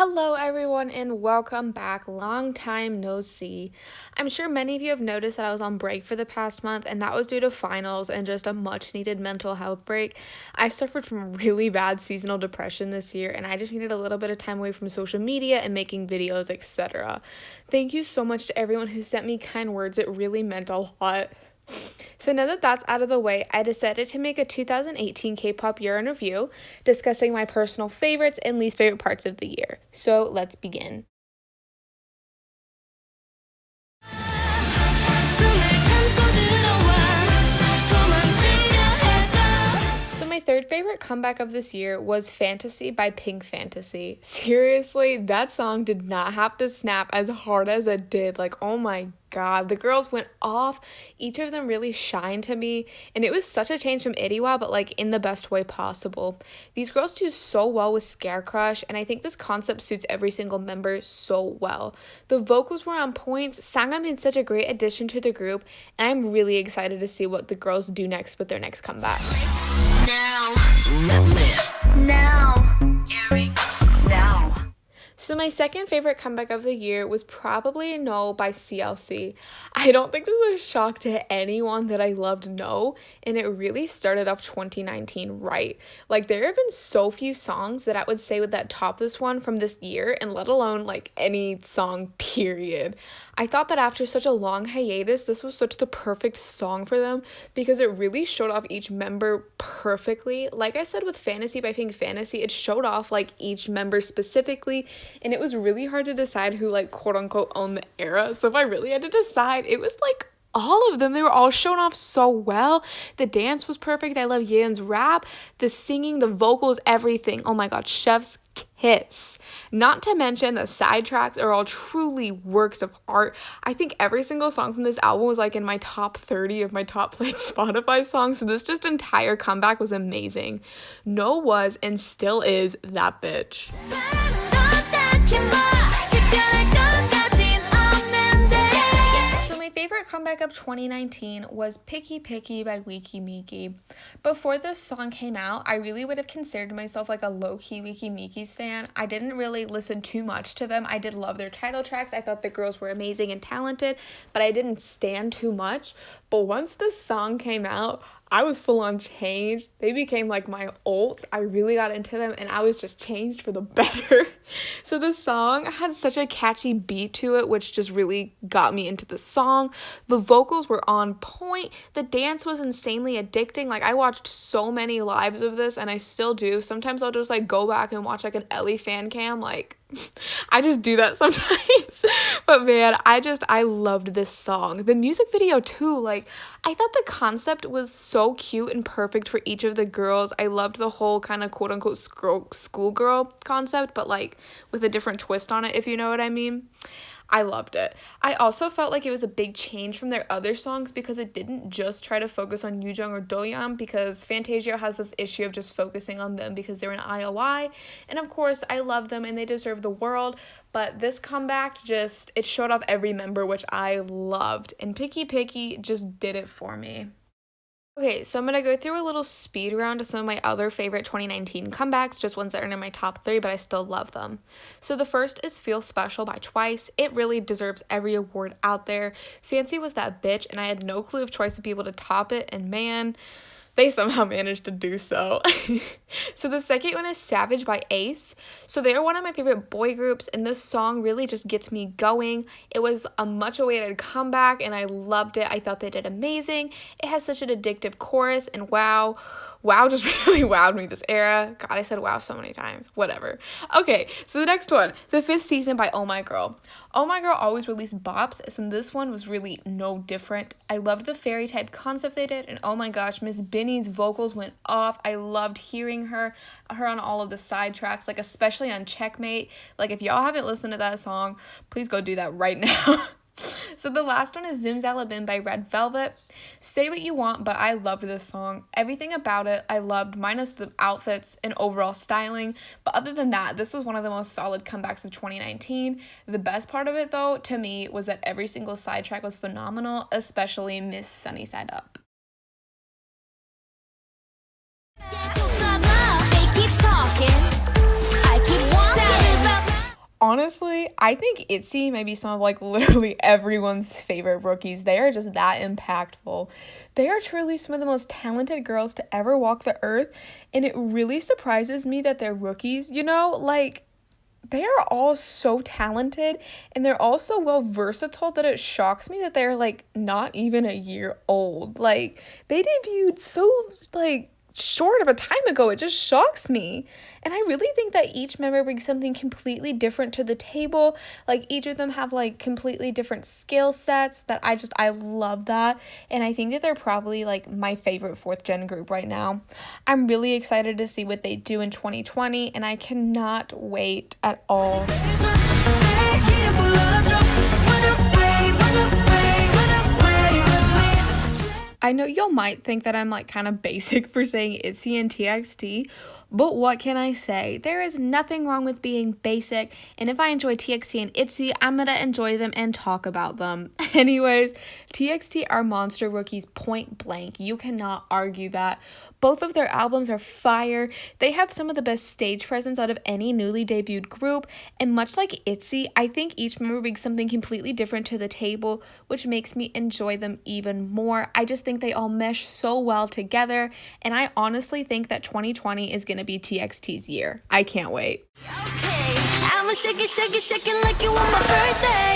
Hello, everyone, and welcome back. Long time no see. I'm sure many of you have noticed that I was on break for the past month, and that was due to finals and just a much needed mental health break. I suffered from really bad seasonal depression this year, and I just needed a little bit of time away from social media and making videos, etc. Thank you so much to everyone who sent me kind words. It really meant a lot. So now that that's out of the way, I decided to make a 2018 K-pop year in review, discussing my personal favorites and least favorite parts of the year. So let's begin. My third favorite comeback of this year was Fantasy by Pink Fantasy. Seriously, that song did not have to snap as hard as it did. Like, oh my god, the girls went off. Each of them really shined to me, and it was such a change from Iriwa, but like in the best way possible. These girls do so well with Scare Crush, and I think this concept suits every single member so well. The vocals were on point. Sangha made such a great addition to the group, and I'm really excited to see what the girls do next with their next comeback. So my second favorite comeback of the year was probably No by CLC. I don't think this is a shock to anyone that I loved No, and it really started off 2019 right. Like, there have been so few songs that I would say would that top this one from this year, and let alone like any song period. I thought that after such a long hiatus, this was such the perfect song for them because it really showed off each member perfectly. Like I said with Fantasy by Pink Fantasy, it showed off like each member specifically, and it was really hard to decide who like quote unquote owned the era. So if I really had to decide, it was like all of them. They were all shown off so well. The dance was perfect. I love Yeon's rap, the singing, the vocals, everything. Oh my god, chef's kiss. Not to mention the side tracks are all truly works of art. I think every single song from this album was like in my top 30 of my top played Spotify songs. So this just entire comeback was amazing. No was and still is that bitch. Favorite comeback of 2019 was Picky Picky by weki. Before this song came out, I really would have considered myself like a low-key weki stan. I didn't really listen too much to them. I did love their title tracks. I thought the girls were amazing and talented, but I didn't stan too much. But once this song came out, I was full on changed. They became like my ult. I really got into them and I was just changed for the better. So the song had such a catchy beat to it, which just really got me into the song. The vocals were on point. The dance was insanely addicting. Like, I watched so many lives of this and I still do. Sometimes I'll just like go back and watch like an Ellie fan cam. Like, I just do that sometimes. But man, I loved this song. The music video too, like, I thought the concept was so cute and perfect for each of the girls. I loved the whole kind of quote unquote schoolgirl concept, but like with a different twist on it, if you know what I mean. I loved it. I also felt like it was a big change from their other songs because it didn't just try to focus on Yoojung or Doyeon, because Fantasia has this issue of just focusing on them because they're an IOI. And of course, I love them and they deserve the world. But this comeback it showed off every member, which I loved. And Picky Picky just did it for me. Okay, so I'm going to go through a little speed round of some of my other favorite 2019 comebacks, just ones that are in my top 3, but I still love them. So the first is Feel Special by Twice. It really deserves every award out there. Fancy was that bitch, and I had no clue if Twice would be able to top it, and man, they somehow managed to do so. So the second one is Savage by Ace. So they are one of my favorite boy groups, and this song really just gets me going. It was a much awaited comeback, and I loved it. I thought they did amazing. It has such an addictive chorus, and wow just really wowed me this era. God, I said wow so many times. Whatever. Okay, so the next one, The Fifth Season by Oh My Girl. Oh My Girl always released bops, and this one was really no different. I loved the fairy type concept they did, and oh my gosh, Miss Binny's vocals went off. I loved hearing her on all of the side tracks, like especially on Checkmate. Like, if y'all haven't listened to that song, please go do that right now. So the last one is Zoom Zalabin by Red Velvet. Say what you want, but I loved this song. Everything about it I loved, minus the outfits and overall styling. But other than that, this was one of the most solid comebacks of 2019. The best part of it, though, to me, was that every single side track was phenomenal, especially Miss Sunny Side Up. honestly, I think ITZY may be some of like literally everyone's favorite rookies. They are just that impactful. They are truly some of the most talented girls to ever walk the earth, and it really surprises me that they're rookies, you know? Like, they are all so talented, and they're all so well versatile that it shocks me that they're like not even a year old. Like, they debuted so like short of a time ago. It just shocks me. And I really think that each member brings something completely different to the table. Like, each of them have like completely different skill sets that I love that. And I think that they're probably like my favorite fourth gen group right now. I'm really excited to see what they do in 2020, and I cannot wait at all. I know y'all might think that I'm like kind of basic for saying ITZY and TXT, but what can I say? There is nothing wrong with being basic, and if I enjoy TXT and ITZY, I'm gonna enjoy them and talk about them. Anyways, TXT are monster rookies, point blank. You cannot argue that. Both of their albums are fire. They have some of the best stage presence out of any newly debuted group, and much like ITZY, I think each member brings something completely different to the table, which makes me enjoy them even more. I just think they all mesh so well together, and I honestly think that 2020 is gonna be TXT's year. I can't wait. Okay, I'ma shake it like you want my birthday.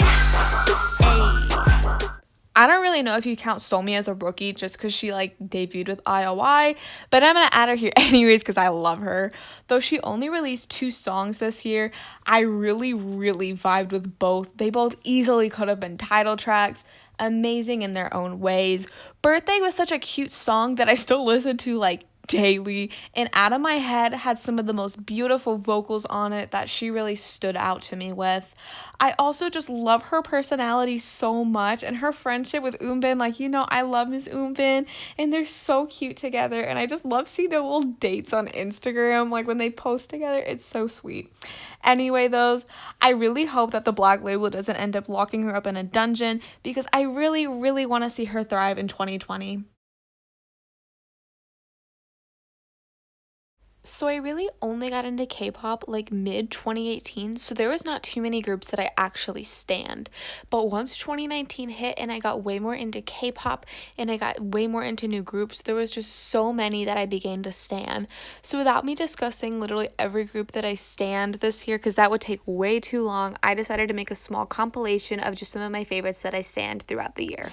I don't really know if you count Somi as a rookie just because she like debuted with IOI, but I'm gonna add her here anyways because I love her. Though she only released 2 songs this year, I really vibed with both. They both easily could have been title tracks, amazing in their own ways. Birthday was such a cute song that I still listen to like daily, and Out of My Head had some of the most beautiful vocals on it that she really stood out to me with. I also just love her personality so much, and her friendship with Eunbin. Like, you know, I love Miss Eunbin, and they're so cute together, and I just love seeing their little dates on Instagram, like when they post together. It's so sweet. Anyway, I really hope that the Black label doesn't end up locking her up in a dungeon, because I really want to see her thrive in 2020. So I really only got into K-pop like mid-2018, so there was not too many groups that I actually stanned. But once 2019 hit and I got way more into K-pop and I got way more into new groups, there was just so many that I began to stan. So without me discussing literally every group that I stanned this year, because that would take way too long, I decided to make a small compilation of just some of my favorites that I stanned throughout the year.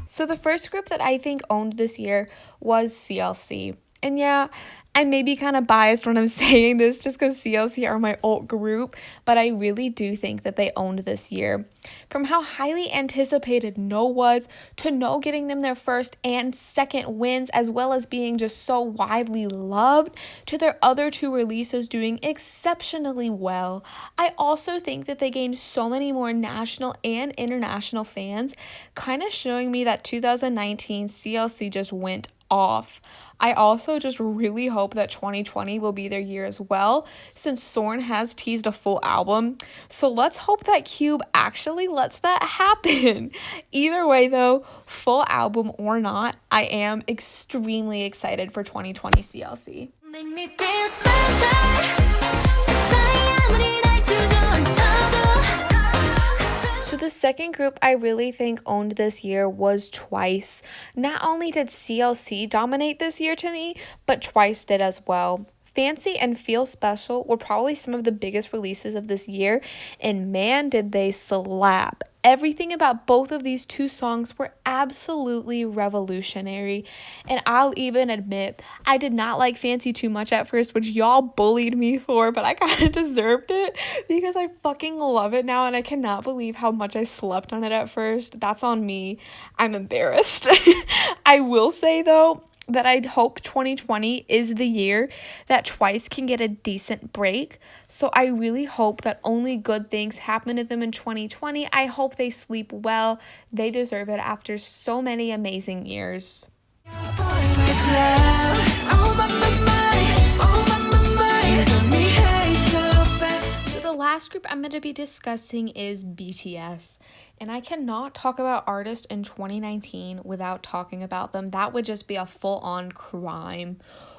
So the first group that I think owned this year was CLC. And yeah, I may be kind of biased when I'm saying this just because CLC are my alt group, but I really do think that they owned this year. From how highly anticipated No was, to No getting them their first and second wins, as well as being just so widely loved, to their other 2 releases doing exceptionally well. I also think that they gained so many more national and international fans, kind of showing me that 2019 CLC just went off. I also just really hope that 2020 will be their year as well, since Sorn has teased a full album. So let's hope that Cube actually lets that happen. Either way though, full album or not, I am extremely excited for 2020 CLC. Make me feel special. So The second group I really think owned this year was Twice. Not only did CLC dominate this year to me, but Twice did as well. Fancy and Feel Special were probably some of the biggest releases of this year, and man, did they slap. Everything about both of these two songs were absolutely revolutionary, and I'll even admit I did not like Fancy too much at first, which y'all bullied me for, but I kind of deserved it because I fucking love it now, and I cannot believe how much I slept on it at first. That's on me. I'm embarrassed. I will say though, that I'd hope 2020 is the year that Twice can get a decent break. So I really hope that only good things happen to them in 2020. I hope they sleep well. They deserve it after so many amazing years. The last group I'm going to be discussing is BTS, and I cannot talk about artists in 2019 without talking about them. That would just be a full-on crime.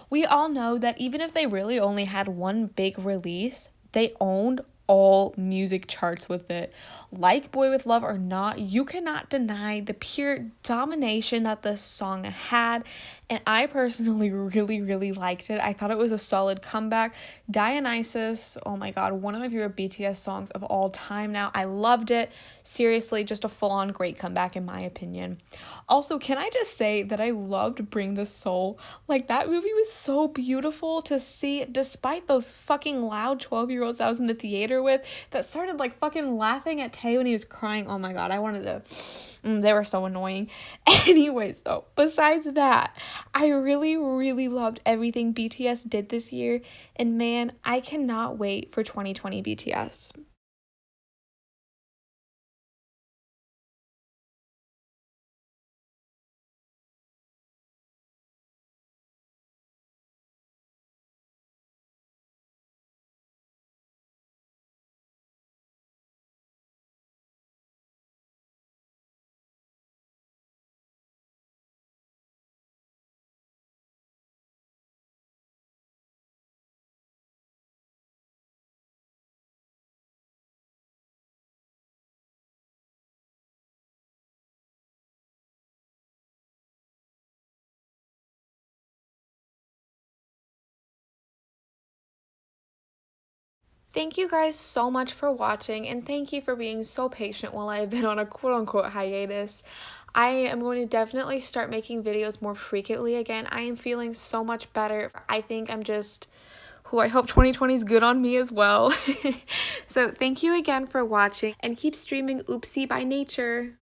We all know that even if they really only had one big release, they owned all music charts with it. Like Boy With Love or not, you cannot deny the pure domination that this song had, and I personally really liked it. I thought it was a solid comeback. Dionysus, oh my god, one of my favorite BTS songs of all time now. I loved it. Seriously, just a full-on great comeback in my opinion. Also, can I just say that I loved Bring the Soul? Like, that movie was so beautiful to see, despite those fucking loud 12-year-olds I was in the theater with that started like fucking laughing at Tae when he was crying. Oh my god, I wanted to... they were so annoying. Anyways, though, besides that, I really loved everything BTS did this year, and man, I cannot wait for 2020 BTS. Thank you guys so much for watching, and thank you for being so patient while I've been on a quote-unquote hiatus. I am going to definitely start making videos more frequently again. I am feeling so much better. I think I'm just who I hope 2020 is good on me as well. So thank you again for watching, and keep streaming Oopsie by Nature.